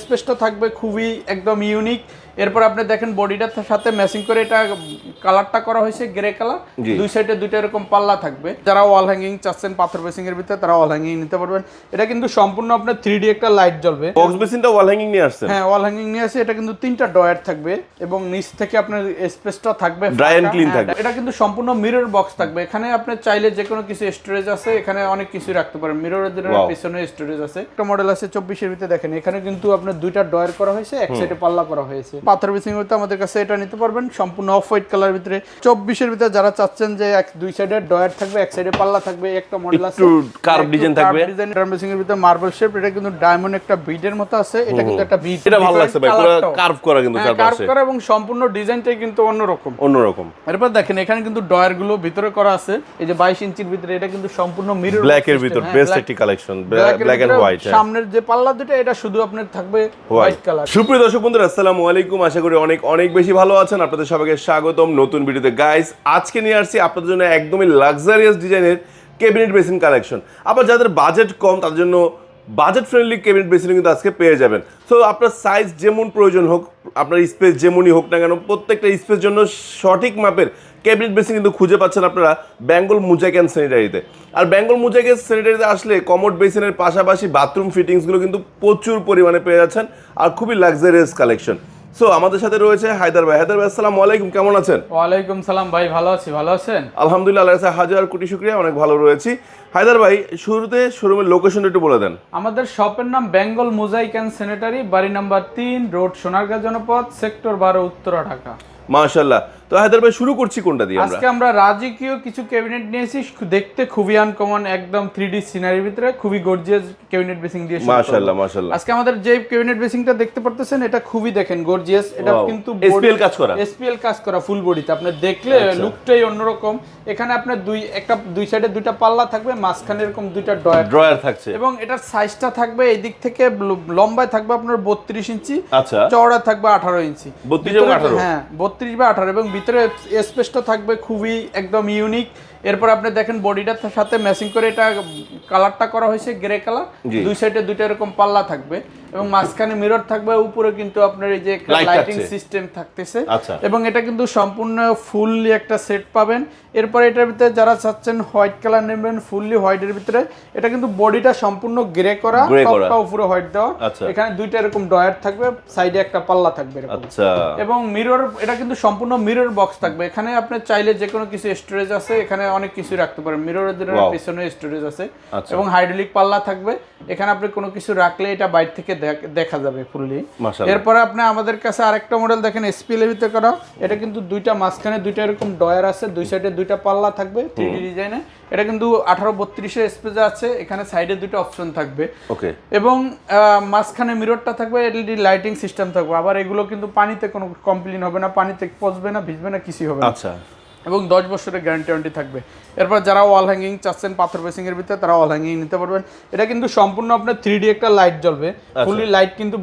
স্পেসটা থাকবে খুবই একদম ইউনিক। এরপর আপনি দেখেন বডিটার সাথে ম্যাচিং করে এটা কালারটা করা হয়েছে গ্রে কালার, দুই সাইডে দুইটা এরকম পাল্লা থাকবে। যারা ওয়াল হ্যাঙ্গিং চাচ্ছেন পাথর বেসিং এর ভিতরে তারা ওয়াল হ্যাঙ্গিং নিতে পারবেন। এটা কিন্তু সম্পূর্ণ আপনার 3D একটা লাইট জ্বলবে। বক্স বেসিনটা ওয়াল হ্যাঙ্গিং নিয়ে আসছে। হ্যাঁ, ওয়াল হ্যাঙ্গিং নিয়ে আসে। এটা কিন্তু 3টা ডয়ার থাকবে এবং নিচ থেকে আপনার স্পেসটা থাকবে ড্রাই এন্ড ক্লিন থাকবে। এটা কিন্তু সম্পূর্ণ মিরর বক্স থাকবে। এখানে আপনি চাইলে যে কোনো কিছু স্টোরেজ আছে, এখানে অনেক কিছু রাখতে পারেন। মিররের পিছনে স্টোরেজ আছে। একটা মডেল আছে 24 এর ভিতরে, দেখেন এখানে কিন্তু আপনার দুইটা ডয়ার করা হয়েছে, এক সাইডে পাল্লা করা হয়েছে। পাথর বেসিং হতে আমাদের কাছে এটা নিতে পারবেন সম্পূর্ণ অফ হোয়াইট কালার ভিতরে। 24 এর ভিতরে যারা চাচ্ছেন যে দুই সাইডে ডয়ার থাকবে, এক সাইডে পাল্লা থাকবে, একটা মডেল আছে একটু কার্ভ ডিজাইন থাকবে। ডিজাইন বেসিং এর ভিতরে মার্বেল শেপ। এটা কিন্তু ডায়মন্ড একটা বিডের মতো আছে। এটা কিন্তু একটা বিড, এটা ভালো লাগছে ভাই, পুরো কার্ভ করা কিন্তু কার্ভ করা এবং সম্পূর্ণ ডিজাইনটাই কিন্তু অন্যরকম। এরপর দেখেন এখানে কিন্তু ডয়ার গুলো ভিতরে করা আছে। এই যে 22 ইঞ্চির ভিতরে, এটা কিন্তু সম্পূর্ণ মিরর ব্ল্যাক এর ভিতর বেস্ট একটি কালেকশন, ব্ল্যাক এন্ড হোয়াইট। সামনের যে পাল্লা দুটো এটা শুধু আপনার থাকবে হোয়াইট কালার। সুপ্রিয় দর্শক বন্ধুরা, আসসালামু আলাইকুম। আশা করি অনেক অনেক বেশি ভালো আছেন। আপনাদের সবাইকে স্বাগতম নতুন ভিডিওতে। গাইস, আজকে নিয়ে আসছি আপনাদের জন্য একদমই লাক্সারিয়াস ডিজাইনের ক্যাবিনেট বেসিন কালেকশন। আবার যাদের বাজেট কম তাদের জন্য বাজেট ফ্রেন্ডলি ক্যাবিনেট বেসিন কিন্তু আজকে পেয়ে যাবেন। সো আপনার সাইজ যেমন প্রয়োজন হোক, আপনার স্পেস যেমনই হোক না কেন, প্রত্যেকটা স্পেস জন্য সঠিক মাপের ক্যাবিনেট বেসিন কিন্তু খুঁজে পাচ্ছেন আপনারা বেঙ্গল মোজাইক অ্যান্ড স্যানিটারিতে। আর বেঙ্গল মোজাইক অ্যান্ড স্যানিটারিতে আসলে কমোড বেসিনের পাশাপাশি বাথরুম ফিটিংসগুলো কিন্তু প্রচুর পরিমাণে পেয়ে যাচ্ছেন, আর খুবই লাক্সারিয়াস কালেকশন। সো আমাদের সাথে রয়েছে হায়দার ভাই। হায়দার ভাই, আসসালামু আলাইকুম, কেমন আছেন? ওয়ালাইকুম সালাম ভাই, ভালো আছি। ভালো আছেন? আলহামদুলিল্লাহ, আল্লাহর কাছে হাজার কোটি শুকরিয়া, অনেক ভালো রয়েছি। হায়দার ভাই, শুরুতে শোরুমের লোকেশনটা একটু বলে দেন। আমাদের শপের নাম বেঙ্গল মোজাইক অ্যান্ড স্যানিটারি, বাড়ি নাম্বার 3, রোড সোনারগাঁ জনপদ, সেক্টর 12, উত্তরা, ঢাকা। মাশাআল্লাহ। তো হায়দার ভাই, শুরু করছি কোনটা দিয়ে? আজকে আমরা রাজকীয় কিছু ক্যাবিনেট নিয়েছি, দেখতে খুবই আনকমন, একদম 3D সিনারির ভিতরে খুবই গর্জিয়াস ক্যাবিনেট বেসিং দিয়ে শুরু করব। মাশাআল্লাহ মাশাআল্লাহ। আজকে আমাদের যে ক্যাবিনেট বেসিংটা দেখতে পারতেছেন, এটা খুবই দেখেন গর্জিয়াস। এটা কিন্তু এসপিএল কাজ করা, এসপিএল কাজ করা ফুল বডিতে। আপনি দেখলে লুকটাই অন্যরকম। এখানে আপনার দুই সাইডে দুইটা পাল্লা থাকবে, মাঝখানে এরকম দুইটা ডয়ার থাকছে এবং এটার সাইজটা থাকবে এই দিক থেকে লম্বায় থাকবে আপনার 32 ইঞ্চি, আচ্ছা, চওড়া থাকবে 18 ইঞ্চি। 32 বা 18? হ্যাঁ, 32 বা 18। এবং ভিতরে স্পেসটা থাকবে খুবই একদম ইউনিক। এরপর আপনি দেখেন বডিটার সাথে ম্যাচিং করে এটা কালারটা করা হয়েছে গ্রে কালার, দুই সাইডে দুইটা এরকম পাল্লা থাকবে এবং মাঝখানে মিরর থাকবে। উপরে কিন্তু আপনার এই যে লাইটিং সিস্টেম থাকতেছে এবং এটা কিন্তু সম্পূর্ণ ফুললি একটা সেট পাবেন। এরপর এটার ভিতরে যারা চাচ্ছেন হোয়াইট কালার নেবেন, ফুললি হোয়াইটের ভিতরে, এটা কিন্তু বডিটা সম্পূর্ণ গ্রে করা, টপটা উপরে হোয়াইট দেওয়া। এখানে দুইটা এরকম ডয়ার থাকবে, সাইডে একটা পাল্লা থাকবে আচ্ছা, এবং মিরর, এটা কিন্তু সম্পূর্ণ মিরর বক্স থাকবে। এখানে আপনি চাইলে যে কোনো কিছু স্টোরেজ আছে, এখানে অনেক কিছু রাখতে পারেন। মিররের পিছনে স্টোরেজ আছে এবং হাইড্রোলিক পাল্লা থাকবে। এখানে আপনি কোনো কিছু রাখলে এটা বাইরে থেকে দেখা যাবে ফুললি। এরপরে আপনি আমাদের কাছে আরেকটা মডেল দেখেন এসপিএল এর ভিতরে করা। এটা কিন্তু দুইটা মাঝখানে দুইটা এরকম ডয়ার আছে, দুই সাইডে দুইটা পাল্লা থাকবে 3D ডিজাইনে। এটা কিন্তু 18-32 এর স্পেস আছে। এখানে সাইডে দুটো অপশন থাকবে, ওকে, এবং মাঝখানে মিররটা থাকবে, এলইডি লাইটিং সিস্টেম থাকবে। আবার এগুলো কিন্তু পানিতে কোনো কমপ্লেইন হবে না, পানিতে পচবে না, ভিজবে না, কিছুই হবে না। আচ্ছা, এবং 10 বছরের গ্যারান্টি থাকবে। এরপর যারা ওয়াল হ্যাঙ্গিং চাচ্ছেন পাথর বেসিং এর ভিতরে তারা ওয়াল হ্যাঙ্গিং নিতে পারবেন। এটা কিন্তু সম্পূর্ণ আপনার 3D একটা লাইট জ্বলবে, ফুললি লাইট কিন্তু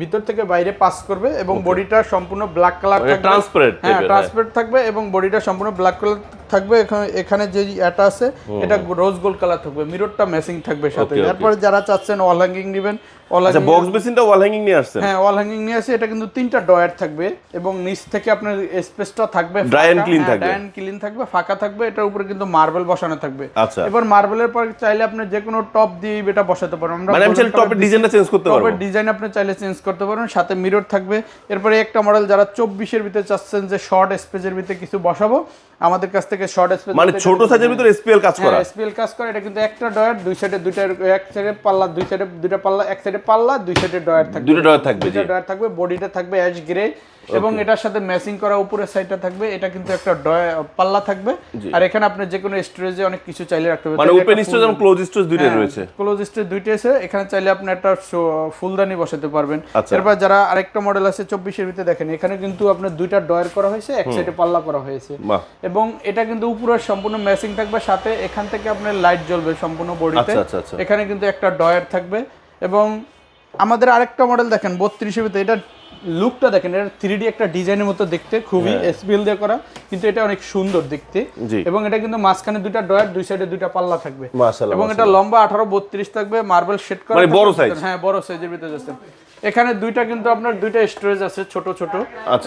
ভিতর থেকে বাইরে পাস করবে এবং বডিটা সম্পূর্ণ ব্ল্যাক কালার থাকবে, ট্রান্সপারেন্ট। হ্যাঁ, ট্রান্সপারেন্ট থাকবে এবং বডিটা সম্পূর্ণ ব্ল্যাক কালার থাকবে। এখানে যে এটা আছে এটা রোজ গোল্ড কালার থাকবে, মিররটা ম্যাচিং থাকবে সাথে। তারপরে যারা চাচ্ছেন ওয়াল হ্যাঙ্গিং নেবেন, আচ্ছা, বক্স বেসিনটা ওয়াল হ্যাঙ্গিং নিয়ে আসছে। হ্যাঁ, ওয়াল হ্যাঙ্গিং নিয়ে আসে। এটা কিন্তু 3টা ডয়ার থাকবে এবং নিচ থেকে আপনার স্পেসটা থাকবে ড্রাই এন্ড ক্লিন থাকবে, ড্রাই এন্ড ক্লিন থাকবে, ফাঁকা থাকবে। এটার উপরে কিন্তু মার্বেল বসানো থাকবে। আচ্ছা, এবার মার্বেলের পর চাইলে আপনি যে কোনো টপ দিয়ে এটা বসাতে পারেন। আমরা মানে আমি চাইলে টপের ডিজাইনটা চেঞ্জ করতে পারবো, টপের ডিজাইন আপনি চাইলে চেঞ্জ করতে পারেন, সাথে মিরর থাকবে। এরপরে একটা মডেল যারা 24 এর ভিতরে চাচ্ছেন যে শর্ট স্পেসের ভিতরে কিছু বসাবো, আমাদের কাছ থেকে শর্ট স্পেস মানে ছোট সাইজের ভিতরে এসপিএল কাজ করা, এসপিএল কাজ করে। এটা কিন্তু একটা ডয়ার, দুই সাইডে দুইটা, এক সাইডে পাল্লা, দুই সাইডে দুইটা পাল্লা, এক সাইডে পাল্লা, দুই সাইডে ডয়ার থাকবে, দুটো ডয়ার থাকবে, দুটো ডয়ার থাকবে। বডিটা থাকবে অ্যাশ গ্রে এবং এটার সাথে ম্যাচিং করা উপরের সাইডটা থাকবে। এটা কিন্তু একটা পাল্লা থাকবে। আর এখানে আপনি যে কোনো স্টোরেজে অনেক কিছু চাইলে রাখতে পারবেন, মানে ওপেন স্টোরেজ এবং ক্লোজ স্টোরেজ দুইটাই রয়েছে। ক্লোজ স্টোরেজ দুইটাই আছে। এখানে চাইলে আপনি একটা ফুলদানি বসাতে পারবেন। এরপর যারা আরেকটা মডেল আছে 24 এর ভিতরে, দেখেন এখানে কিন্তু আপনার দুইটা ডয়ার করা হয়েছে, এক সাইডে পাল্লা করা হয়েছে এবং এটা কিন্তু উপরে সম্পূর্ণ ম্যাচিং থাকবে, সাথে এখান থেকে আপনার লাইট জ্বলবে সম্পূর্ণ বডিতে। এখানে কিন্তু একটা ডয়ার থাকবে এবং আমাদের আরেকটা মডেল দেখেন 32 এর ভিতরে। এটা লুকটা দেখেন, এটা 3D একটা ডিজাইনের মতো দেখতে, খুবই এসপিএল দিয়ে করা, কিন্তু এটা অনেক সুন্দর দেখতে। এবং এটা কিন্তু মাঝখানে দুইটা ডয়ার, দুই সাইডে দুইটা পাল্লা থাকবে এবং এটা লম্বা 18-32 থাকবে, মার্বেল শেড করা, মানে বড় সাইজ। হ্যাঁ, বড় সাইজের ভিতরে যাচ্ছে। এখানে দুইটা কিন্তু আপনার দুইটা স্টোরেজ আছে ছোট ছোট,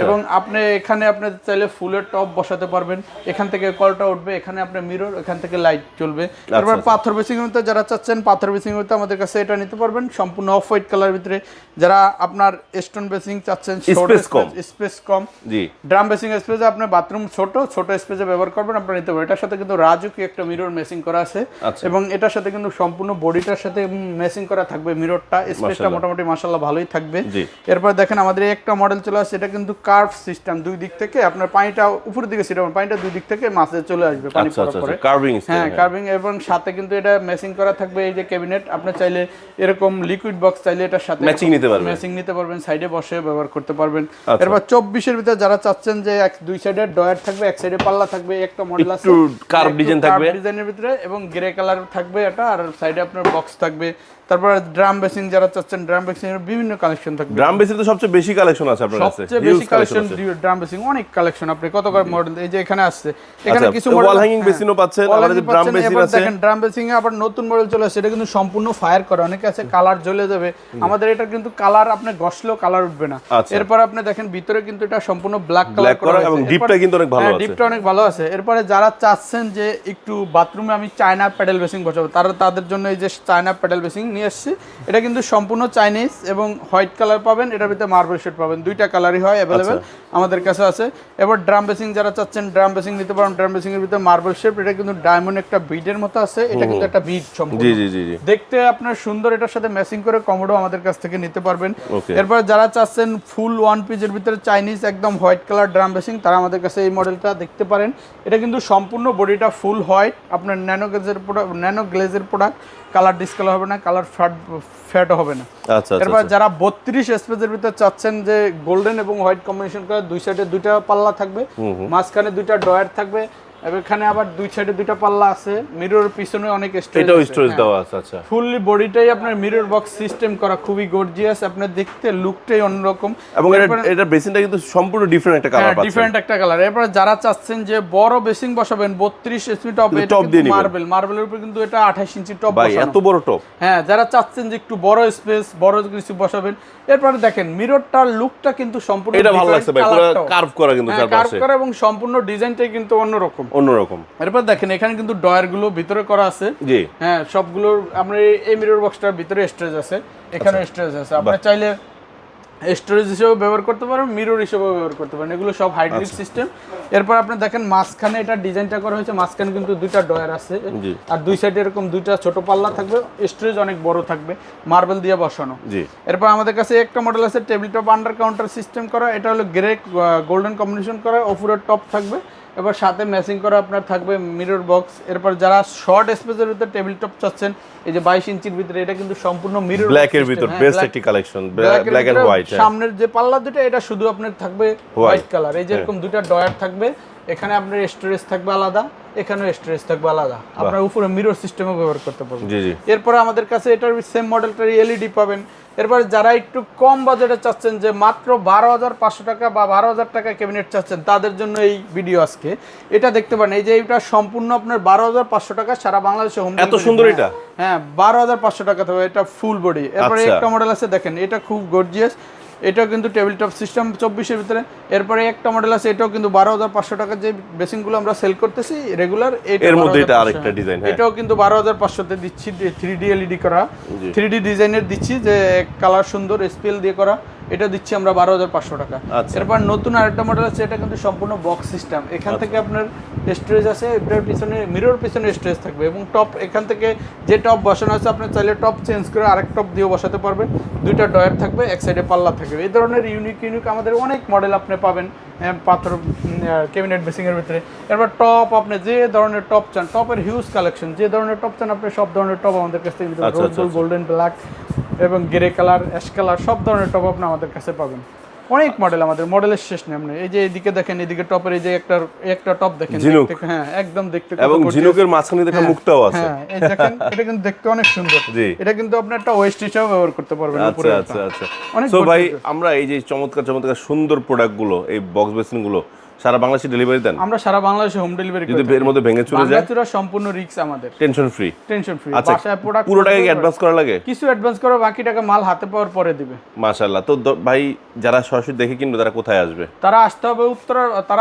এবং আপনি এখানে আপনি চাইলে ফুলের টপ বসাতে পারবেন, এখান থেকে কলটা উঠবে, এখানে আপনার মিরর, এখান থেকে লাইট জ্বলবে। তারপর পাথর বেসিং মধ্যে যারা চাচ্ছেন পাথর বেসিং মধ্যে আমাদের কাছে এটা নিতে পারবেন, সম্পূর্ণ অফ হোয়াইট কালার ভিতরে। যারা আপনার স্টোন বেসিং চাচ্ছেন, স্পেস কম, জি ড্রাম বেসিং স্পেসে আপনার বাথরুম ছোট স্পেসে ব্যবহার করবেন, আপনারা নিতে পারবেন। এটার সাথে কিন্তু রাজুকি একটা মিরর ম্যাচিং করা আছে, এবং এটার সাথে কিন্তু সম্পূর্ণ বডিটার সাথে ম্যাচিং করা থাকবে মিররটা, স্পেসটা মোটামুটি মাশাআল্লাহ ভালোই থাকবে। এরপর দেখেন আমাদের একটা মডেল চলে আসছে, এটা কিন্তু কার্ভ সিস্টেম, দুই দিক থেকে আপনার পানিটা উপরের দিকে ছিটাবেন, পানিটা দুই দিক থেকে মাঝে চলে আসবে পানি পড়ার পরে, হ্যাঁ কার্ভিং, এবং সাথে কিন্তু এটা ম্যাচিং করা থাকবে। এই যে ক্যাবিনেট, আপনি চাইলে এরকম লিকুইড বক্স চাইলে এটার সাথে ম্যাচিং নিতে পারবেন, সাইডে বসে ব্যবহার করতে পারবেন। এরপর 24 এর ভিতরে যারা চাচ্ছেন যে দুই সাইডে ডয়ার থাকবে, এক সাইডে পাল্লা থাকবে, একটা মডেল আছে কার্ভ ডিজাইন থাকবে, ডিজাইনের ভিতরে, এবং গ্রে কালার থাকবে এটা, আর সাইডে আপনার বক্স থাকবে। তারপর ড্রাম বেসিং যারা চাচ্ছেন, ড্রাম বেসিং এর বিভিন্ন কালেকশন থাকবে। ড্রাম বেসিং তো সবচেয়ে বেশি কালেকশন আছে আপনার কাছে, সবচেয়ে বেশি কালেকশন ড্রাম বেসিং, অনেক কালেকশন। আপনি কত করে মডেল, এই যে এখানে আছে, এখানে কিছু মডেল ওয়াল হ্যাঙ্গিং বেসিনও পাচ্ছেন, আমাদের ড্রাম বেসিং আছে। দেখেন ড্রাম বেসিং এ আবার নতুন মডেল চলে আসছে, এটা কিন্তু সম্পূর্ণ ফায়ার করে, অনেকে আছে কালার জ্বলে যাবে, আমাদের এটা কিন্তু কালার আপনি ঘষলেও কালার উঠবে না। এরপর আপনি দেখেন ভিতরে কিন্তু এটা সম্পূর্ণ ব্ল্যাক কালার করা, এবং ডিপটা কিন্তু অনেক ভালো আছে, ডিপটা অনেক ভালো আছে। এরপরে যারা চাচ্ছেন যে একটু বাথরুমে আমি চায়না প্যাডেল বেসিং বসাবো, তাদের জন্য এই যে চায়না প্যাডেল বেসিং নিয়ে আসছে। এটা কিন্তু সম্পূর্ণ চাইনিজ এবং হোয়াইট কালার পাবেন, এটার ভিতরে মার্বেল শেড পাবেন, দুইটা কালারই হয় অ্যাভেলেবেল আমাদের কাছে আছে। এবার ড্রাম বেসিং যারা চাচ্ছেন, ড্রাম বেসিং নিতে পারেন, ড্রাম বেসিং এর ভিতরে মার্বেল শেড, এটা কিন্তু ডায়মন্ড একটা বিডের মতো আছে, এটা কিন্তু একটা বিড সম্পূর্ণ, দেখতে আপনার সুন্দর, এটার সাথে ম্যাচিং করে কমোডো আমাদের কাছ থেকে নিতে পারবেন। এরপর যারা চাচ্ছেন ফুল ওয়ান পিসের ভিতরে চাইনিজ একদম হোয়াইট কালার ড্রাম বেসিং, তারা আমাদের কাছে এই মডেলটা দেখতে পারেন। এটা কিন্তু সম্পূর্ণ বডিটা ফুল হোয়াইট, আপনার ন্যানো গ্লেজের প্রোডাক্ট, কালার ডিসকালার হবে না, কালার ফ্যাটও হবে না। এরপর যারা 32 স্পেসের ভিতরে চাচ্ছেন যে গোল্ডেন এবং হোয়াইট কম্বিনেশন করে, দুই সাইডে দুইটা পাল্লা থাকবে, মাঝখানে দুইটা ডয়ার থাকবে, এখানে আবার দুই সাইডে দুইটা পাল্লা আছে, মিরর পিছনে অনেক স্টোরেজ দেওয়া আছে। আচ্ছা, ফুললি বডিটাই আপনার মিরর বক্স সিস্টেম করা, খুবই গর্জিয়াস, আপনার দেখতে লুকটাই অন্যরকম, এবং এটা বেসিনটা কিন্তু সম্পূর্ণ ডিফারেন্ট একটা কালার পাচ্ছেন, ডিফারেন্ট একটা কালার। এরপর যারা চাচ্ছেন যে বড় বেসিং বসাবেন 32 এসপি টপ, মার্বেলের উপর কিন্তু এটা 28 ইঞ্চি টপ বসানো, ভাই এত বড় টপ, হ্যাঁ যারা চাচ্ছেন যে একটু বড় স্পেস, বড় কিছু বসাবেন। এরপরে দেখেন মিররটার লুকটা কিন্তু সম্পূর্ণ এটা ভালো লাগছে ভাই, পুরো কার্ভ করা, কিন্তু কার্ভ করা, এবং সম্পূর্ণ ডিজাইনটাই কিন্তু অন্যরকম। এরপর দেখেন এখানে কিন্তু ডয়ার গুলো ভিতরে করা আছে, জি হ্যাঁ, সবগুলোর আমরা এই মিরর বক্সটার ভিতরে স্টোরেজ আছে, এখানে স্টোরেজ আছে, আপনি চাইলে স্টোরেজ হিসেবে ব্যবহার করতে পারেন, মিরর হিসেবে ব্যবহার করতে পারেন, এগুলো সব হাইড্রোলিক সিস্টেম। এরপর আপনি দেখেন মাঝখানে এটা ডিজাইনটা করা হয়েছে, মাঝখানে কিন্তু দুইটা ডয়ার আছে, আর দুই সাইডে এরকম দুইটা ছোট পাল্লা থাকবে, স্টোরেজ অনেক বড় থাকবে, মার্বেল দিয়ে বসানো। এরপর আমাদের কাছে একটা মডেল আছে table top under counter system করা, এটা হলো গ্রে গোল্ডেন কম্বিনেশন করা, ওপরের টপ থাকবে, এবার সাথে ম্যাচিং করা আপনার থাকবে মিরর বক্স। এরপর যারা শর্ট স্পেসের ভিতরে টেবিল টপ চাচ্ছেন, এই যে 22 ইঞ্চির ভিতরে, এটা কিন্তু সম্পূর্ণ মিরর ব্ল্যাক এর ভিতর বেস্ট একটি কালেকশন, ব্ল্যাক এন্ড হোয়াইট, সামনের যে পাল্লা দুটো এটা শুধু আপনার থাকবে হোয়াইট কালার, এই যে এরকম দুটো ডয়ার থাকবে, এখানে আপনার স্টোরেজ থাকবে আলাদা, এখানেও স্টোরেজ থাকবে আলাদা, আপনার উপরে মিরর সিস্টেমও ব্যবহার করতে পারবেন। এরপর আমাদের কাছে এটার সেম মডেলটার এলইডি পাবেন। এরপর যারা একটু কম বাজেটে চাচ্ছেন, যে মাত্র 12,500 টাকা বা 12,000 টাকা ক্যাবিনেট চাচ্ছেন, তাদের জন্য এই ভিডিও আজকে। এটা দেখতে পারেন, এই যে এটা সম্পূর্ণ আপনার 12,500 টাকা, সারা বাংলাদেশে হোম, এত সুন্দর এটা, হ্যাঁ 12,500 টাকা থাকবে, এটা ফুল বডি। এরপরে একটা মডেল আছে দেখেন, এটা খুব গর্জিয়াস, এটাও কিন্তু টেবিল টপ সিস্টেম 24 এর ভিতরে। এরপরে একটা মডেল আছে, এটাও কিন্তু 12,500 টাকা, যে বেসিংগুলো আমরা সেল করতেছি রেগুলার, এর মধ্যে এটা আরেকটা ডিজাইন, এটাও কিন্তু 12,500 তে দিচ্ছি, 3D এলইডি করা, 3D ডিজাইনের দিচ্ছি, যে কালার সুন্দর এসপিএল দিয়ে করা, এটা দিচ্ছি আমরা 12,500 টাকা। এরপর নতুন আরেকটা মডেল আছে, এটা কিন্তু সম্পূর্ণ বক্স সিস্টেম, এখান থেকে আপনার স্টোরেজ আছে, এটার পিছনে মিরর পিছনে স্টোরেজ থাকবে, এবং টপ এখান থেকে যে টপ বসানো আছে, আপনি চাইলে টপ চেঞ্জ করে আরেক টপ দিয়ে বসাতে পারবেন, দুইটা ডয়ার থাকবে, এক সাইডে পাল্লা থাকবে। এই ধরনের ইউনিক আমাদের অনেক মডেল আপনি পাবেন পাথর ক্যাবিনেট বেসিং এর ভিতরে। এরপর টপ, আপনি যে ধরনের টপ চান, টপের হিউজ কালেকশন, যে ধরনের টপ চান আপনি সব ধরনের টপ আমাদের কাছ থেকে, রোজ গোল্ড, গোল্ডেন, ব্ল্যাক এবং গ্রে কালার, অ্যাশ কালার, সব ধরনের টপ আপনি আমাদের কাছে পাবেন। অনেক মডেল, আমাদের মডেলের শেষ নেই। আপনি এই যে এদিকে দেখেন, এদিকে টপের এই যে একটা টপ দেখেন, হ্যাঁ একদম দেখতে, এবং ঝিনুকের মাঝখানে দেখা মুক্তাও আছে, হ্যাঁ এই দেখেন, এটা কিন্তু দেখতে অনেক সুন্দর, এটা কিন্তু আপনি একটা ওয়েস্ট হিসেবে ব্যবহার করতে পারবেন উপরে। আচ্ছা, সো ভাই আমরা এই যে চমৎকার সুন্দর প্রোডাক্টগুলো, এই বক্স বেসিনগুলো সারা বাংলাদেশে ডেলিভারি দেন? আমরা সারা বাংলাদেশে হোম ডেলিভারি করি। যদি এর মধ্যে ভেঙে চলে যায়? ভাঙাচুরা সম্পূর্ণ রিস্ক আমাদের। Tension free? Tension free. আচ্ছা, বাসায় প্রোডাক্ট পুরো টাকা কি অ্যাডভান্স করা লাগে? কিছু অ্যাডভান্স করো, বাকি টাকা মাল হাতে পাওয়ার পরে দিবে। মাশাআল্লাহ। তো ভাই যারা সরাসরি দেখে কিনবে তারা কোথায় আসবে? তারা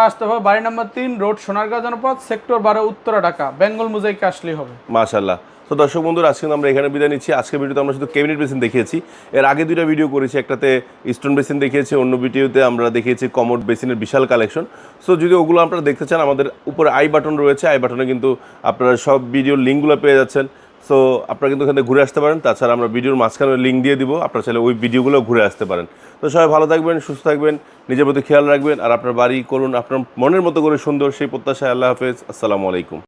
আসতে হবে বাড়ি নাম্বার 3 রোড সোনারগাঁও জনপদ সেক্টর 12 উত্তরা ঢাকা, বেঙ্গল মোজাইক আসলেই হবে। মাশাআল্লাহ। তো দর্শক বন্ধুরা, আজকে আমরা এখানে বিদায় নিচ্ছি। আজকের ভিডিওতে আমরা শুধু ক্যাবিনেট বেসিন দেখিয়েছি। এর আগে 2টা ভিডিও করেছি, একটাতে স্টোন বেসিন দেখিয়েছি, অন্য ভিডিওতে আমরা দেখিয়েছি কমোড বেসিনের বিশাল কালেকশন। সো যদি ওগুলো আপনারা দেখতে চান, আমাদের উপরে আই বাটন রয়েছে, আই বাটনে কিন্তু আপনারা সব ভিডিওর লিঙ্কগুলো পেয়ে যাচ্ছেন। সো আপনারা কিন্তু এখানে ঘুরে আসতে পারেন। তাছাড়া আমরা ভিডিওর মাঝখানে লিঙ্ক দিয়ে দিব, আপনারা চাইলে ওই ভিডিওগুলো ঘুরে আসতে পারেন। তো সবাই ভালো থাকবেন, সুস্থ থাকবেন, নিজের প্রতি খেয়াল রাখবেন, আর আপনার বাড়ি করুন আপনার মনের মতো করে সুন্দর, সেই প্রত্যাশায়। আল্লাহ হাফেজ, আসসালামু আলাইকুম।